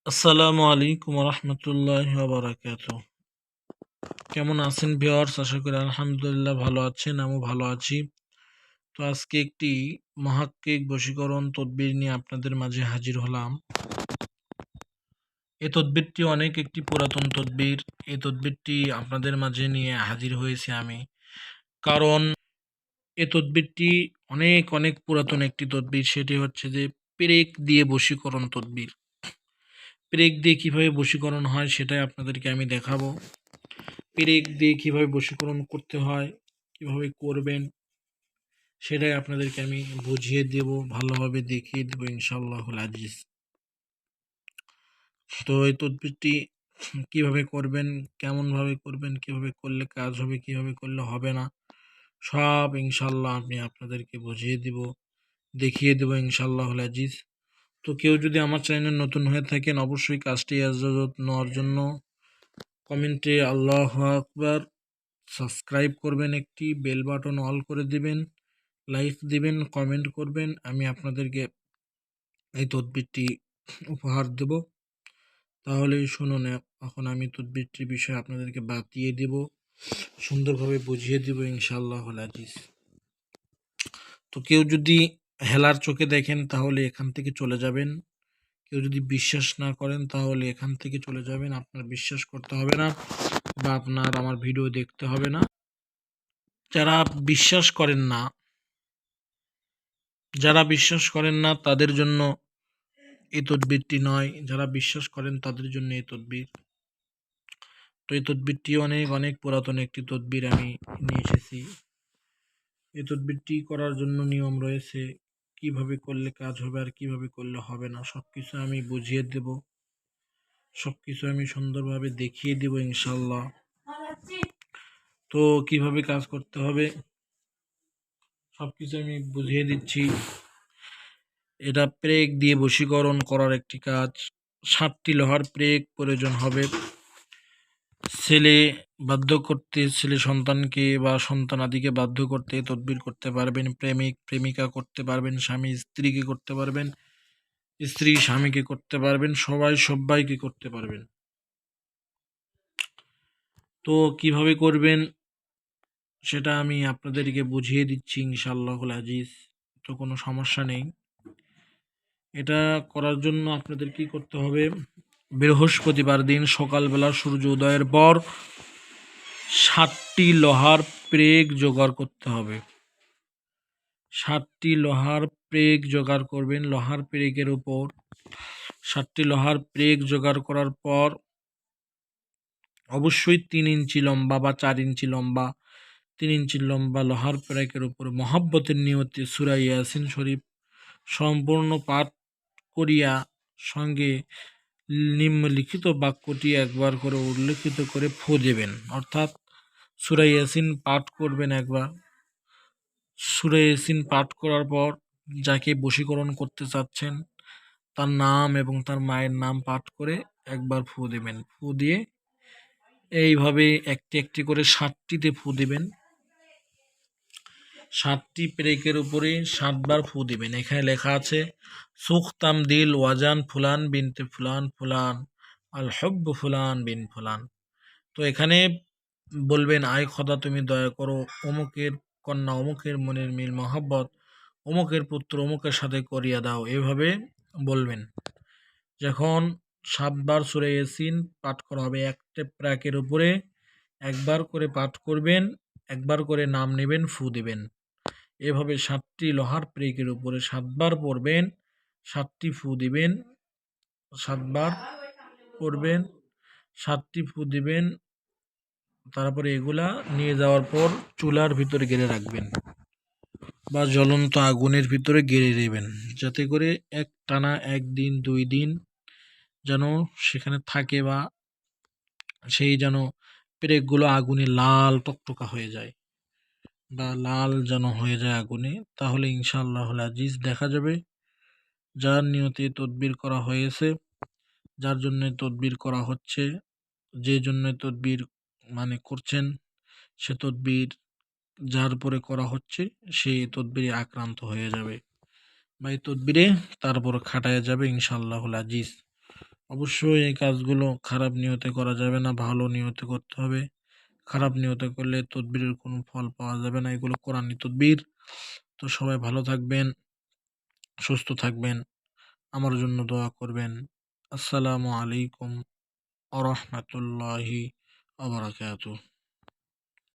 আসসালামু আলাইকুম রহমতুল্লাহ বারাকাতু। কেমন আছেন ভিউয়ার্স? আশা করি আলহামদুলিল্লাহ ভালো আছেন, আমিও ভালো আছি। তো আজকে একটি মহাক্কিক বশীকরণ তদবির নিয়ে আপনাদের মাঝে হাজির হলাম। এই তদবিরটি অনেক একটি পুরাতন তদবির। এই তদবিরটি আপনাদের মাঝে নিয়ে হাজির হয়েছি আমি, কারণ এই তদবিরটি অনেক অনেক পুরাতন একটি তদবির। সেটি হচ্ছে যে পেরেক দিয়ে বশীকরণ তদবির। পেরেক দিয়ে কিভাবে বশীকরণ হয় সেটাই আপনাদেরকে আমি দেখাবো। পেরেক দিয়ে কিভাবে বশীকরণ করতে হয়, কিভাবে করবেন, সেটাই আপনাদেরকে আমি বুঝিয়ে দেব, ভালোভাবে দেখিয়ে দেবো ইনশাআল্লাহুল আজিজ। তো এই তদবিরটি কিভাবে করবেন, কেমনভাবে করবেন, কিভাবে করলে কাজ হবে, কিভাবে করলে হবে না, সব ইনশাআল্লাহ আমি আপনাদেরকে বুঝিয়ে দিব, দেখিয়ে দেবো ইনশাআল্লাহুল আজিজ। তো কেউ যদি আমার চ্যানেলে নতুন হয়ে থাকেন, অবশ্যই কাজটি ইজাজত নেওয়ার জন্য কমেন্টে আল্লাহু আকবার, সাবস্ক্রাইব করবেন, একটি বেল বাটন অল করে দিবেন, লাইক দিবেন, কমেন্ট করবেন। আমি আপনাদেরকে এই তদবিরটি উপহার দেব। তাহলেই শুনুন, এখন আমি তদবিরটির বিষয়ে আপনাদেরকে বাতিয়ে দেব, সুন্দরভাবে বুঝিয়ে দেব ইনশাআল্লাহুল আজিজ। তো কেউ যদি হেলার চোখে দেখেন তাহলে এখান থেকে চলে যাবেন। কেউ যদি বিশ্বাস না করেন তাহলে এখান থেকে চলে যাবেন। আপনার বিশ্বাস করতে হবে না বা আপনার আমার ভিডিও দেখতে হবে না। যারা বিশ্বাস করেন না তাদের জন্য এই তদবিরটি নয়, যারা বিশ্বাস করেন তাদের জন্য এই তদবির। তো এই তদবিরটি অনেক অনেক পুরাতন একটি তদবির আমি নিয়ে এসেছি। এই তদবিরটি করার জন্য নিয়ম রয়েছে, কিভাবে করলে কাজ হবে আর কিভাবে করলে হবে না, সবকিছু আমি বুঝিয়ে দেব, সবকিছু আমি সুন্দরভাবে দেখিয়ে দেব ইনশাল্লাহ। তো কিভাবে কাজ করতে হবে সবকিছু আমি বুঝিয়ে দিচ্ছি। এটা প্রেগ দিয়ে বশীকরণ করার একটি কাজ। 7টি লোহার প্রেগ প্রয়োজন হবে। ছেলে সন্তানকে বা সন্তানাদিকে বাধ্য করতে তদবির করতে পারবেন। প্রেমিক প্রেমিকা করতে পারবেন, স্বামী স্ত্রীকে করতে পারবেন, স্ত্রী স্বামীকে করতে পারবেন, সবাই সব্বাইকে করতে পারবেন। তো কিভাবে করবেন সেটা আমি আপনাদেরকে বুঝিয়ে দিচ্ছি ইনশাআল্লাহুল আজিজ। তো কোনো সমস্যা নেই। এটা করার জন্য আপনাদের কি করতে হবে, বৃহস্পতিবার দিন সকালবেলা সূর্য উদয়ের পর 7টি লোহার প্রেগ জোগাড় করতে হবে। 7টি লোহার প্রেগ জোগাড় করবেন। লোহার প্রেগের উপর 7টি লোহার প্রেগ জোগাড় করার পর অবশ্যই 3 ইঞ্চি লম্বা বা 4 ইঞ্চি লম্বা, 3 ইঞ্চি লম্বা লোহার প্রেগের উপর মহব্বতের নিয়তে সূরা ইয়াসিন শরীফ সম্পূর্ণ পাঠ করিয়া সঙ্গে নিম্নলিখিত বাক্যটি একবার করে উল্লেখিত করে ফু দেবেন। অর্থাৎ সূরা ইয়াসিন পাঠ করবেন একবার। সূরা ইয়াসিন পাঠ করার পর যাকে বশীকরণ করতে চাচ্ছেন তার নাম এবং তার মায়ের নাম পাঠ করে একবার ফু দেবেন। ফু দিয়ে এইভাবে একটি একটি করে 7টিতে ফু দিবেন। 7টি পেরেকের উপরে 7 বার ফু দিবেন। এখানে লেখা আছে সুখতাম দিল ওয়াজান ফুলান বিনতে ফুলান ফুলান আল হব্ব ফুলান বিন ফুলান। তো এখানে বলবেন, আয় খোদা তুমি দয়া করো, অমুকের কন্যা অমুকের মনের মিল মহব্বত অমুকের পুত্র অমুকের সাথে করিয়া দাও, এভাবে বলবেন। যখন 7বার সূরা ইয়াসিন পাঠ করা হবে, একটা প্রাকের উপরে একবার করে পাঠ করবেন, একবার করে নাম নেবেন, ফু দিবেন। এভাবে 7টি লোহার প্রেকের উপরে 7বার পড়বেন, 7টি ফু দিবেন, 7বার পড়বেন, 7টি ফু দিবেন। তারপরে এগুলা নিয়ে যাওয়ার পর চুলার ভিতরে গেড়ে রাখবেন বা জ্বলন্ত আগুনের ভিতরে গেড়ে দেবেন, যাতে করে এক টানা 1 দিন 2 দিন যেন সেখানে থাকে বা সেই যেন পেরেকগুলো আগুনে লাল টকটকা হয়ে যায় বা লাল যেন হয়ে যায় আগুনে। তাহলে ইনশাআল্লাহুল আজিজ দেখা যাবে যার নিয়তে তদবির করা হয়েছে, যার জন্য তদবির করা হচ্ছে, যে জন্য তদবির মানে করছেন, সে তদবির যার উপরে করা হচ্ছে সেই তদবিরে আক্রান্ত হয়ে যাবে বা এই তদবিরে তার উপর খাটায় যাবে ইনশাআল্লাহুল আজিজ। অবশ্যই এই কাজগুলো খারাপ নিয়তে করা যাবে না, ভালো নিয়তে করতে হবে। খারাপ নিয়তে করলে তদবিরের কোনো ফল পাওয়া যাবে না। এগুলো কোরআনী তদবির। তো সবাই ভালো থাকবেন, সুস্থ থাকবেন। আমার জন্য দোয়া করবেন। আসসালামু আলাইকুম ওয়া রাহমাতুল্লাহি ওয়া বারাকাতুহু।